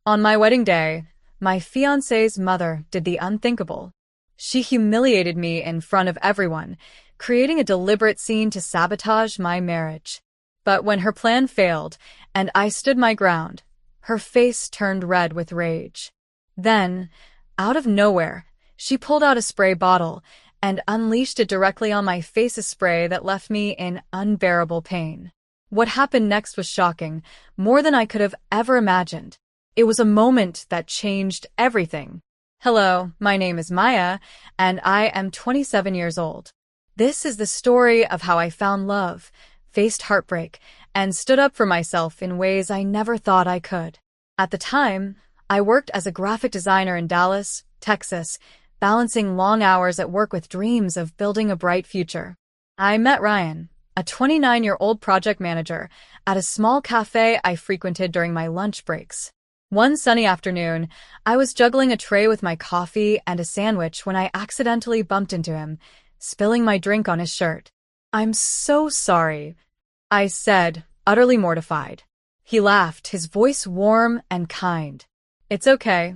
On my wedding day, my fiancé's mother did the unthinkable. She humiliated me in front of everyone, creating a deliberate scene to sabotage my marriage. But when her plan failed, and I stood my ground, her face turned red with rage. Then, out of nowhere, she pulled out a spray bottle and unleashed it directly on my face, a spray that left me in unbearable pain. What happened next was shocking, more than I could have ever imagined. It was a moment that changed everything. Hello, my name is Maya, and I am 27 years old. This is the story of how I found love, faced heartbreak, and stood up for myself in ways I never thought I could. At the time, I worked as a graphic designer in Dallas, Texas, balancing long hours at work with dreams of building a bright future. I met Ryan, a 29-year-old project manager, at a small cafe I frequented during my lunch breaks. One sunny afternoon, I was juggling a tray with my coffee and a sandwich when I accidentally bumped into him, spilling my drink on his shirt. "I'm so sorry," I said, utterly mortified. He laughed, his voice warm and kind. "It's okay.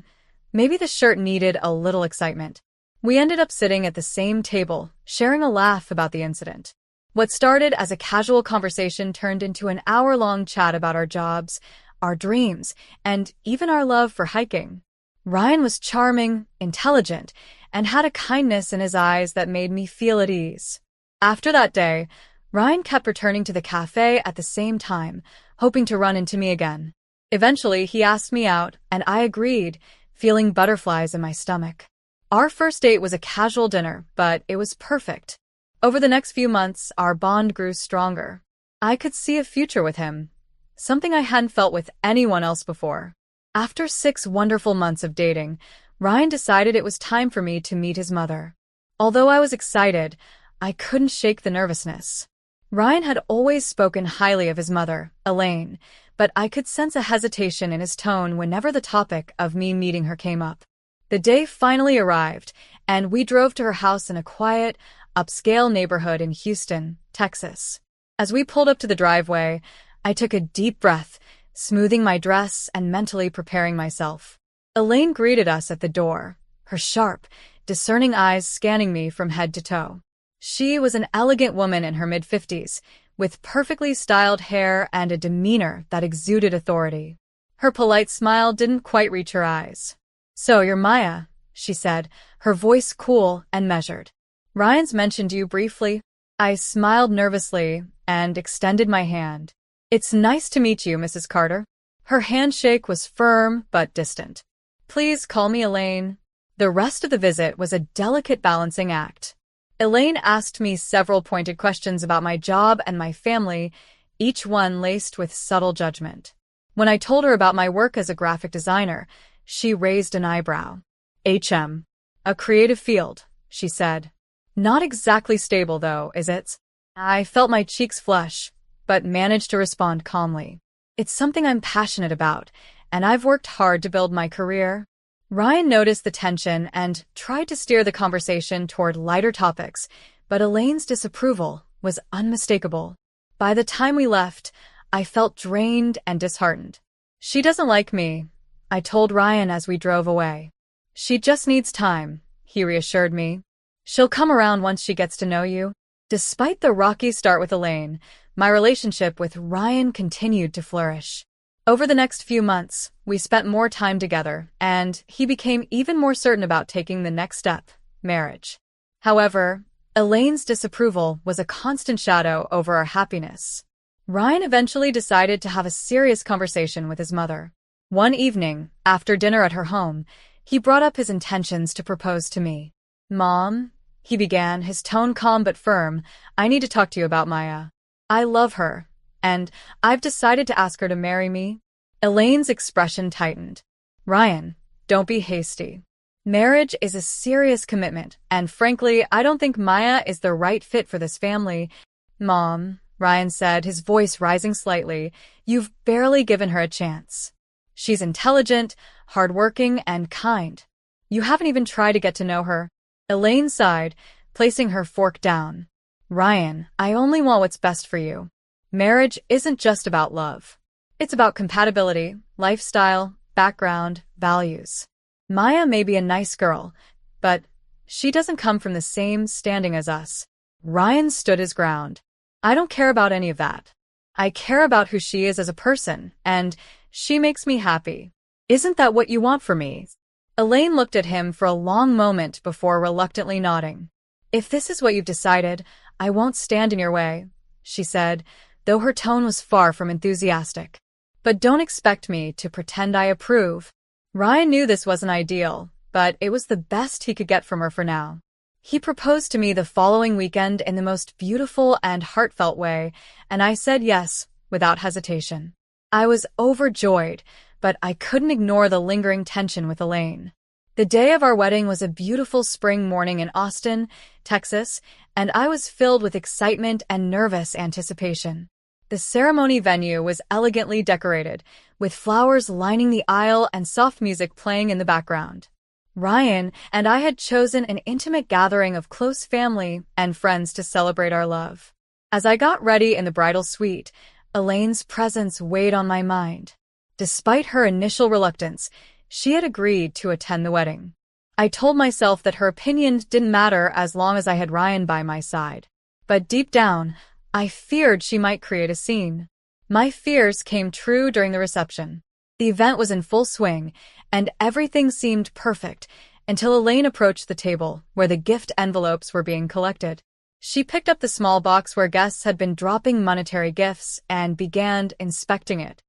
Maybe the shirt needed a little excitement." We ended up sitting at the same table, sharing a laugh about the incident. What started as a casual conversation turned into an hour-long chat about our jobs, our dreams, and even our love for hiking. Ryan was charming, intelligent, and had a kindness in his eyes that made me feel at ease. After that day, Ryan kept returning to the cafe at the same time, hoping to run into me again. Eventually, he asked me out, and I agreed, feeling butterflies in my stomach. Our first date was a casual dinner, but it was perfect. Over the next few months, our bond grew stronger. I could see a future with him, something I hadn't felt with anyone else before. After 6 wonderful months of dating, Ryan decided it was time for me to meet his mother. Although I was excited, I couldn't shake the nervousness. Ryan had always spoken highly of his mother, Elaine, but I could sense a hesitation in his tone whenever the topic of me meeting her came up. The day finally arrived, and we drove to her house in a quiet, upscale neighborhood in Houston, Texas. As we pulled up to the driveway, I took a deep breath, smoothing my dress and mentally preparing myself. Elaine greeted us at the door, her sharp, discerning eyes scanning me from head to toe. She was an elegant woman in her mid-50s, with perfectly styled hair and a demeanor that exuded authority. Her polite smile didn't quite reach her eyes. "So you're Maya," she said, her voice cool and measured. "Ryan's mentioned you briefly." I smiled nervously and extended my hand. "It's nice to meet you, Mrs. Carter." Her handshake was firm but distant. "Please call me Elaine." The rest of the visit was a delicate balancing act. Elaine asked me several pointed questions about my job and my family, each one laced with subtle judgment. When I told her about my work as a graphic designer, she raised an eyebrow. A creative field," she said. "Not exactly stable, though, is it?" I felt my cheeks flush, but managed to respond calmly. "It's something I'm passionate about, and I've worked hard to build my career." Ryan noticed the tension and tried to steer the conversation toward lighter topics, but Elaine's disapproval was unmistakable. By the time we left, I felt drained and disheartened. "She doesn't like me," I told Ryan as we drove away. "She just needs time," he reassured me. "She'll come around once she gets to know you." Despite the rocky start with Elaine, my relationship with Ryan continued to flourish. Over the next few months, we spent more time together, and he became even more certain about taking the next step, marriage. However, Elaine's disapproval was a constant shadow over our happiness. Ryan eventually decided to have a serious conversation with his mother. One evening, after dinner at her home, he brought up his intentions to propose to me. "Mom," he began, his tone calm but firm, "I need to talk to you about Maya. I love her, and I've decided to ask her to marry me." Elaine's expression tightened. "Ryan, don't be hasty. Marriage is a serious commitment, and frankly, I don't think Maya is the right fit for this family." "Mom," Ryan said, his voice rising slightly, "you've barely given her a chance. She's intelligent, hardworking, and kind. You haven't even tried to get to know her." Elaine sighed, placing her fork down. "Ryan, I only want what's best for you. Marriage isn't just about love. It's about compatibility, lifestyle, background, values. Maya may be a nice girl, but she doesn't come from the same standing as us. Ryan stood his ground. I don't care about any of that. I care about who she is as a person, and she makes me happy. Isn't that what you want for me? Elaine looked at him for a long moment before reluctantly nodding. If this is what you've decided, I won't stand in your way, she said, though her tone was far from enthusiastic. But don't expect me to pretend I approve. Ryan knew this wasn't ideal, but it was the best he could get from her for now. He proposed to me the following weekend in the most beautiful and heartfelt way, and I said yes, without hesitation. I was overjoyed, but I couldn't ignore the lingering tension with Elaine. The day of our wedding was a beautiful spring morning in Austin, Texas, and I was filled with excitement and nervous anticipation. The ceremony venue was elegantly decorated, with flowers lining the aisle and soft music playing in the background. Ryan and I had chosen an intimate gathering of close family and friends to celebrate our love. As I got ready in the bridal suite, Elaine's presence weighed on my mind. Despite her initial reluctance, she had agreed to attend the wedding. I told myself that her opinion didn't matter as long as I had Ryan by my side. But deep down, I feared she might create a scene. My fears came true during the reception. The event was in full swing, and everything seemed perfect until Elaine approached the table where the gift envelopes were being collected. She picked up the small box where guests had been dropping monetary gifts and began inspecting it.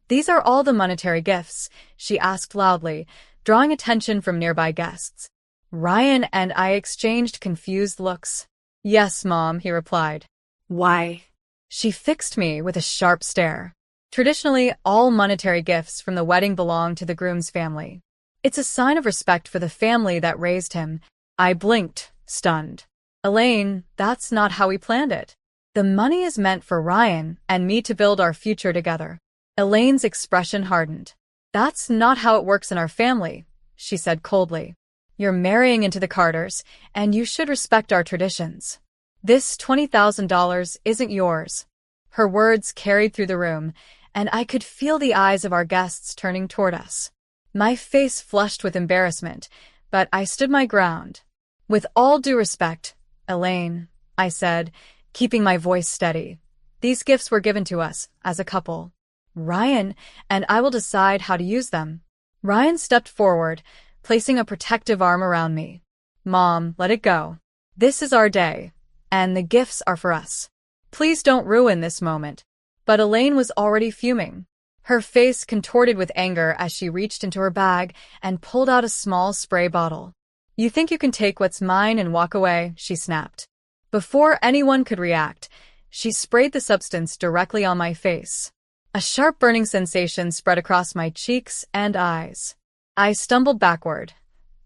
"These are all the monetary gifts," she asked loudly, drawing attention from nearby guests. Ryan and I exchanged confused looks. "Yes, Mom," he replied. "Why?" She fixed me with a sharp stare. "Traditionally, all monetary gifts from the wedding belong to the groom's family. It's a sign of respect for the family that raised him." I blinked, stunned. "Elaine, that's not how we planned it. The money is meant for Ryan and me to build our future together." Elaine's expression hardened. "That's not how it works in our family," she said coldly. "You're marrying into the Carters, and you should respect our traditions. This $20,000 isn't yours." Her words carried through the room, and I could feel the eyes of our guests turning toward us. My face flushed with embarrassment, but I stood my ground. "With all due respect, Elaine," I said, keeping my voice steady, "these gifts were given to us as a couple. Ryan and I will decide how to use them." Ryan stepped forward, placing a protective arm around me. "Mom, let it go. This is our day, and the gifts are for us. Please don't ruin this moment." But Elaine was already fuming. Her face contorted with anger as she reached into her bag and pulled out a small spray bottle. "You think you can take what's mine and walk away?" she snapped. Before anyone could react, she sprayed the substance directly on my face. A sharp burning sensation spread across my cheeks and eyes. I stumbled backward,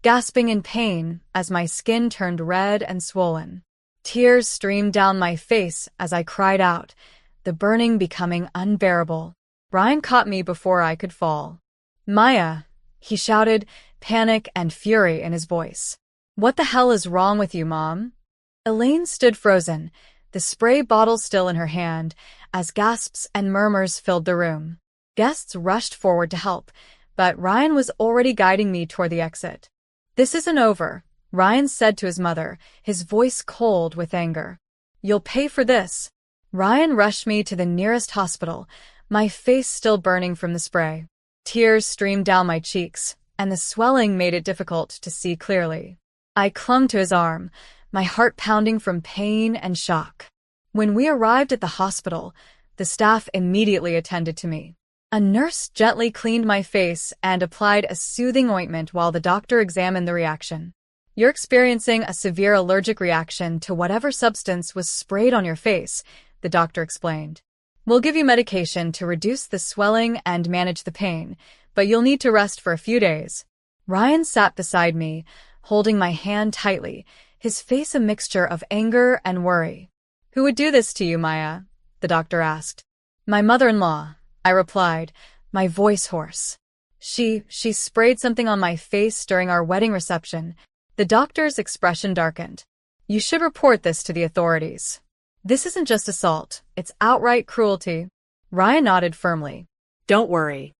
gasping in pain as my skin turned red and swollen. Tears streamed down my face as I cried out, the burning becoming unbearable. Ryan caught me before I could fall. "Maya," he shouted, panic and fury in his voice. "What the hell is wrong with you, Mom?" Elaine stood frozen, the spray bottle still in her hand, as gasps and murmurs filled the room. Guests rushed forward to help, but Ryan was already guiding me toward the exit. "This isn't over," Ryan said to his mother, his voice cold with anger. "You'll pay for this." Ryan rushed me to the nearest hospital, my face still burning from the spray. Tears streamed down my cheeks, and the swelling made it difficult to see clearly. I clung to his arm, my heart pounding from pain and shock. When we arrived at the hospital, the staff immediately attended to me. A nurse gently cleaned my face and applied a soothing ointment while the doctor examined the reaction. "You're experiencing a severe allergic reaction to whatever substance was sprayed on your face," the doctor explained. "We'll give you medication to reduce the swelling and manage the pain, but you'll need to rest for a few days." Ryan sat beside me, holding my hand tightly, his face a mixture of anger and worry. "Who would do this to you, Maya?" the doctor asked. "My mother-in-law," I replied, my voice hoarse. She sprayed something on my face during our wedding reception." The doctor's expression darkened. "You should report this to the authorities. This isn't just assault, it's outright cruelty." Ryan nodded firmly. "Don't worry.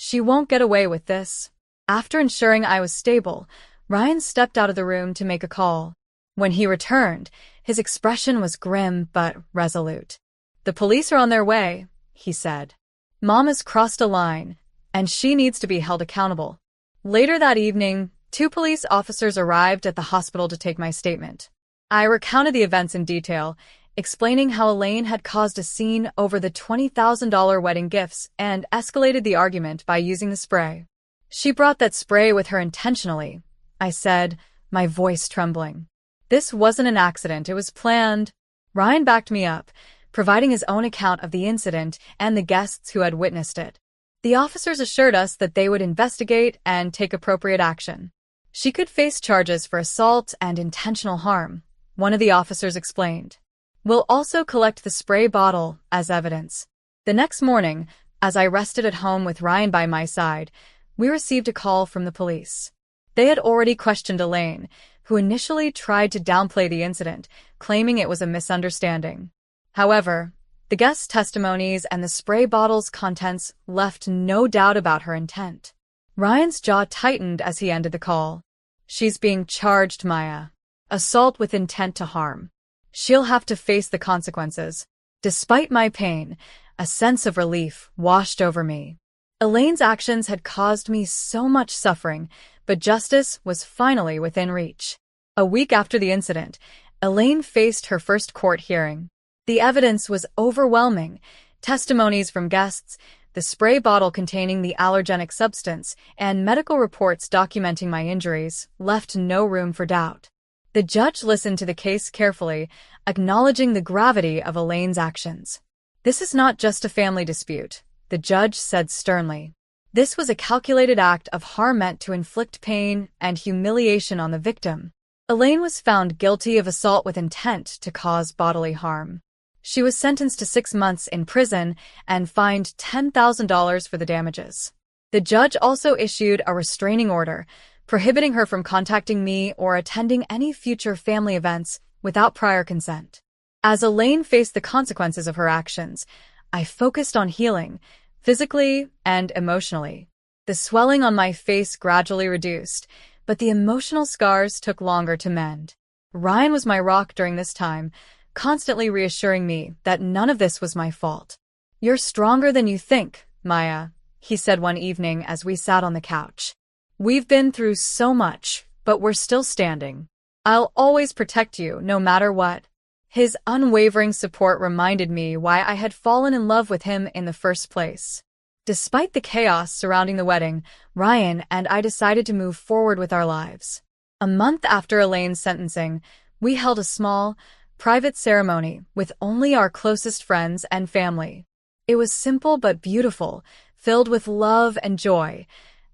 She won't get away with this. After ensuring I was stable, Ryan stepped out of the room to make a call. When he returned, his expression was grim but resolute. "The police are on their way," he said. "Mom has crossed a line, and she needs to be held accountable." Later that evening, 2 police officers arrived at the hospital to take my statement. I recounted the events in detail, explaining how Elaine had caused a scene over the $20,000 wedding gifts and escalated the argument by using the spray. "She brought that spray with her intentionally," I said, my voice trembling. "This wasn't an accident, it was planned." Ryan backed me up, providing his own account of the incident and the guests who had witnessed it. The officers assured us that they would investigate and take appropriate action. "She could face charges for assault and intentional harm," one of the officers explained. "We'll also collect the spray bottle as evidence." The next morning, as I rested at home with Ryan by my side, we received a call from the police. They had already questioned Elaine, who initially tried to downplay the incident, claiming it was a misunderstanding. However, the guests' testimonies and the spray bottle's contents left no doubt about her intent. Ryan's jaw tightened as he ended the call. "She's being charged, Maya. Assault with intent to harm. She'll have to face the consequences." Despite my pain, a sense of relief washed over me. Elaine's actions had caused me so much suffering, but justice was finally within reach. A week after the incident, Elaine faced her first court hearing. The evidence was overwhelming: testimonies from guests, the spray bottle containing the allergenic substance, and medical reports documenting my injuries left no room for doubt. The judge listened to the case carefully, acknowledging the gravity of Elaine's actions. "This is not just a family dispute," the judge said sternly. "This was a calculated act of harm meant to inflict pain and humiliation on the victim." Elaine was found guilty of assault with intent to cause bodily harm. She was sentenced to 6 months in prison and fined $10,000 for the damages. The judge also issued a restraining order, prohibiting her from contacting me or attending any future family events without prior consent. As Elaine faced the consequences of her actions, I focused on healing, physically and emotionally. The swelling on my face gradually reduced, but the emotional scars took longer to mend. Ryan was my rock during this time, constantly reassuring me that none of this was my fault. "You're stronger than you think, Maya," he said one evening as we sat on the couch. "We've been through so much, but we're still standing. I'll always protect you, no matter what." His unwavering support reminded me why I had fallen in love with him in the first place. Despite the chaos surrounding the wedding, Ryan and I decided to move forward with our lives. A month after Elaine's sentencing, we held a small, private ceremony with only our closest friends and family. It was simple but beautiful, filled with love and joy,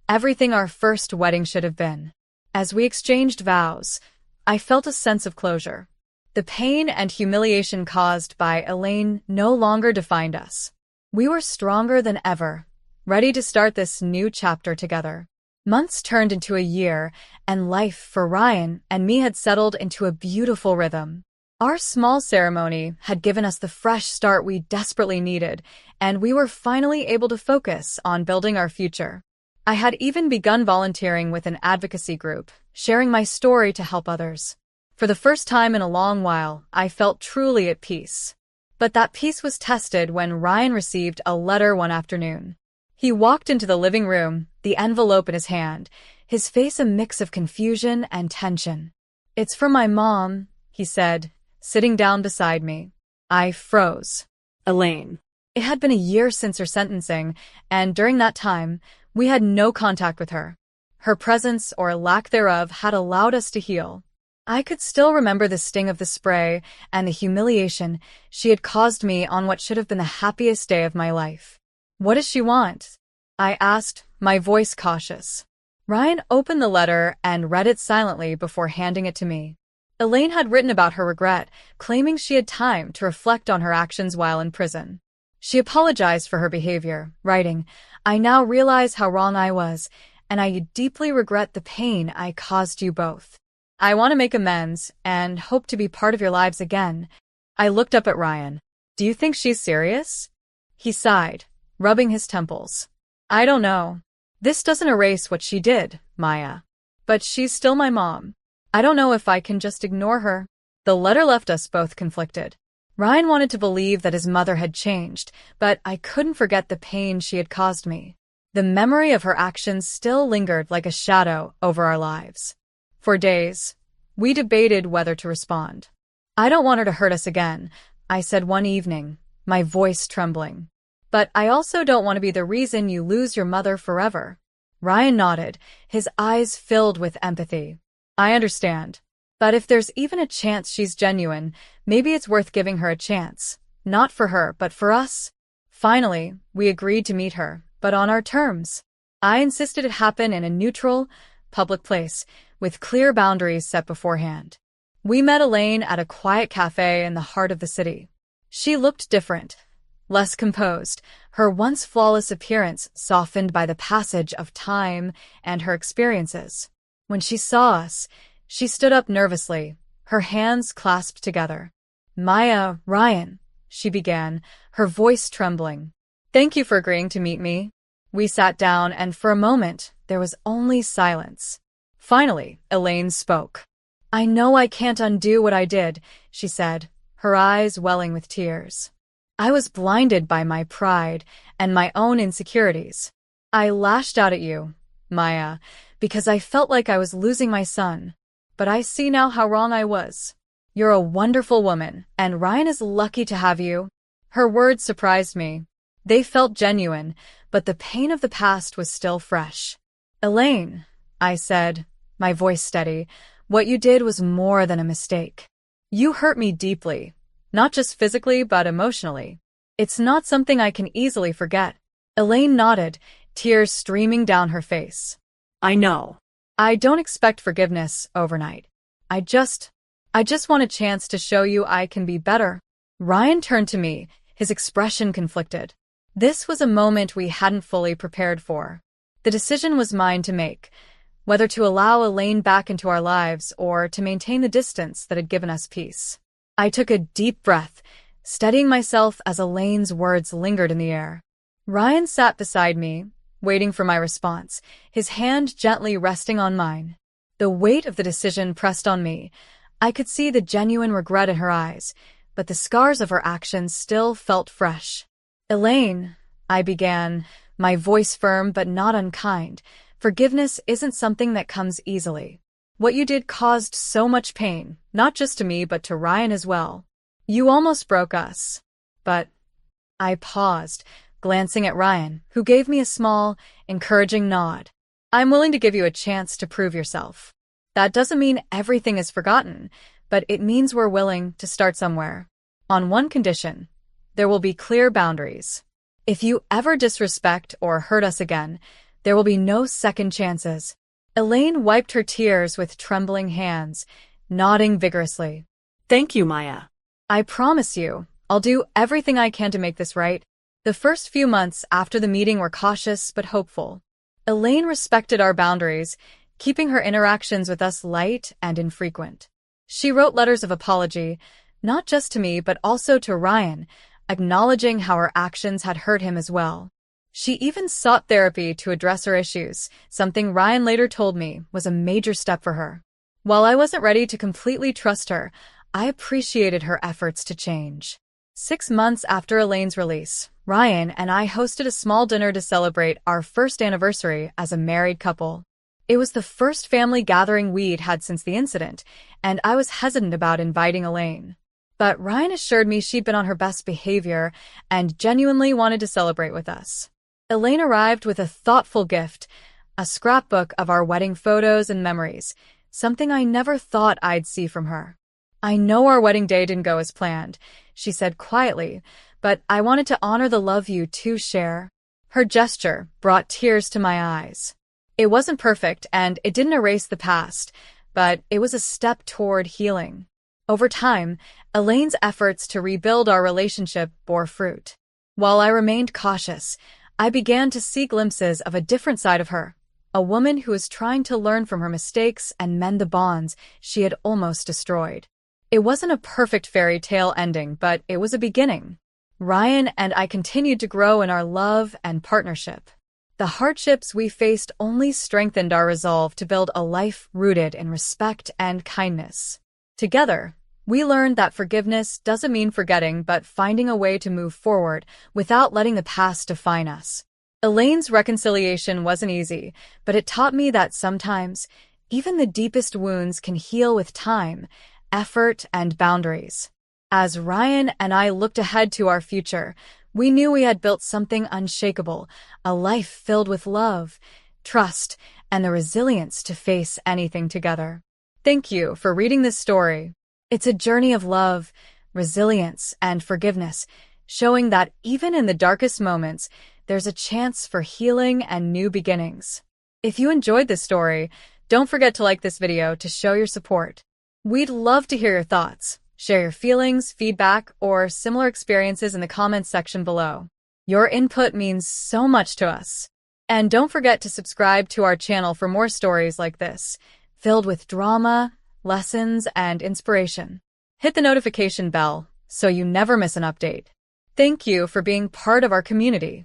everything our first wedding should have been. As we exchanged vows, I felt a sense of closure. The pain and humiliation caused by Elaine no longer defined us. We were stronger than ever, ready to start this new chapter together. Months turned into a year, and life for Ryan and me had settled into a beautiful rhythm. Our small ceremony had given us the fresh start we desperately needed, and we were finally able to focus on building our future. I had even begun volunteering with an advocacy group, sharing my story to help others. For the first time in a long while, I felt truly at peace. But that peace was tested when Ryan received a letter one afternoon. He walked into the living room, the envelope in his hand, his face a mix of confusion and tension. "It's from my mom," he said, sitting down beside me. I froze. Elaine. It had been a year since her sentencing, and during that time, we had no contact with her. Her presence, or lack thereof, had allowed us to heal. I could still remember the sting of the spray and the humiliation she had caused me on what should have been the happiest day of my life. "What does she want?" I asked, my voice cautious. Ryan opened the letter and read it silently before handing it to me. Elaine had written about her regret, claiming she had time to reflect on her actions while in prison. She apologized for her behavior, writing, "I now realize how wrong I was, and I deeply regret the pain I caused you both. I want to make amends and hope to be part of your lives again." I looked up at Ryan. "Do you think she's serious?" He sighed, rubbing his temples. I don't know. This doesn't erase what she did, Maya. But she's still my mom. I don't know if I can just ignore her. The letter left us both conflicted. Ryan wanted to believe that his mother had changed, but I couldn't forget the pain she had caused me. The memory of her actions still lingered like a shadow over our lives. For days, we debated whether to respond. I don't want her to hurt us again, I said one evening, my voice trembling. But I also don't want to be the reason you lose your mother forever. Ryan nodded, his eyes filled with empathy. I understand. But if there's even a chance she's genuine, maybe it's worth giving her a chance. Not for her, but for us. Finally, we agreed to meet her, but on our terms. I insisted it happen in a neutral, public place, with clear boundaries set beforehand. We met Elaine at a quiet cafe in the heart of the city. She looked different, less composed, her once flawless appearance softened by the passage of time and her experiences. When she saw us, she stood up nervously, her hands clasped together. Maya, Ryan, she began, her voice trembling. Thank you for agreeing to meet me. We sat down, and for a moment, there was only silence. Finally, Elaine spoke. I know I can't undo what I did, she said, her eyes welling with tears. I was blinded by my pride and my own insecurities. I lashed out at you, Maya, because I felt like I was losing my son. But I see now how wrong I was. You're a wonderful woman, and Ryan is lucky to have you. Her words surprised me. They felt genuine, but the pain of the past was still fresh. Elaine, I said, my voice steady, what you did was more than a mistake. You hurt me deeply, not just physically but emotionally. It's not something I can easily forget. Elaine nodded, tears streaming down her face. I know. I don't expect forgiveness overnight. I just want a chance to show you I can be better. Ryan turned to me, his expression conflicted. This was a moment we hadn't fully prepared for. The decision was mine to make, whether to allow Elaine back into our lives or to maintain the distance that had given us peace. I took a deep breath, steadying myself as Elaine's words lingered in the air. Ryan sat beside me, waiting for my response, his hand gently resting on mine. The weight of the decision pressed on me. I could see the genuine regret in her eyes, but the scars of her actions still felt fresh. Elaine, I began, my voice firm but not unkind. Forgiveness isn't something that comes easily. What you did caused so much pain, not just to me but to Ryan as well. You almost broke us. But I paused, glancing at Ryan, who gave me a small, encouraging nod. I'm willing to give you a chance to prove yourself. That doesn't mean everything is forgotten, but it means we're willing to start somewhere. On one condition, there will be clear boundaries. If you ever disrespect or hurt us again, there will be no second chances. Elaine wiped her tears with trembling hands, nodding vigorously. Thank you, Maya. I promise you, I'll do everything I can to make this right. The first few months after the meeting were cautious but hopeful. Elaine respected our boundaries, keeping her interactions with us light and infrequent. She wrote letters of apology, not just to me but also to Ryan, acknowledging how her actions had hurt him as well. She even sought therapy to address her issues, something Ryan later told me was a major step for her. While I wasn't ready to completely trust her, I appreciated her efforts to change. 6 months after Elaine's release, Ryan and I hosted a small dinner to celebrate our first anniversary as a married couple. It was the first family gathering we'd had since the incident, and I was hesitant about inviting Elaine. But Ryan assured me she'd been on her best behavior and genuinely wanted to celebrate with us. Elaine arrived with a thoughtful gift, a scrapbook of our wedding photos and memories, something I never thought I'd see from her. I know our wedding day didn't go as planned, she said quietly, but I wanted to honor the love you two share. Her gesture brought tears to my eyes. It wasn't perfect and it didn't erase the past, but it was a step toward healing. Over time, Elaine's efforts to rebuild our relationship bore fruit. While I remained cautious, I began to see glimpses of a different side of her, a woman who was trying to learn from her mistakes and mend the bonds she had almost destroyed. It wasn't a perfect fairy tale ending, but it was a beginning. Ryan and I continued to grow in our love and partnership. The hardships we faced only strengthened our resolve to build a life rooted in respect and kindness. Together, we learned that forgiveness doesn't mean forgetting, but finding a way to move forward without letting the past define us. Elaine's reconciliation wasn't easy, but it taught me that sometimes, even the deepest wounds can heal with time, effort, and boundaries. As Ryan and I looked ahead to our future, we knew we had built something unshakable, a life filled with love, trust, and the resilience to face anything together. Thank you for reading this story. It's a journey of love, resilience, and forgiveness, showing that even in the darkest moments, there's a chance for healing and new beginnings. If you enjoyed this story, don't forget to like this video to show your support. We'd love to hear your thoughts. Share your feelings, feedback, or similar experiences in the comments section below. Your input means so much to us. And don't forget to subscribe to our channel for more stories like this, filled with drama, lessons, and inspiration. Hit the notification bell so you never miss an update. Thank you for being part of our community.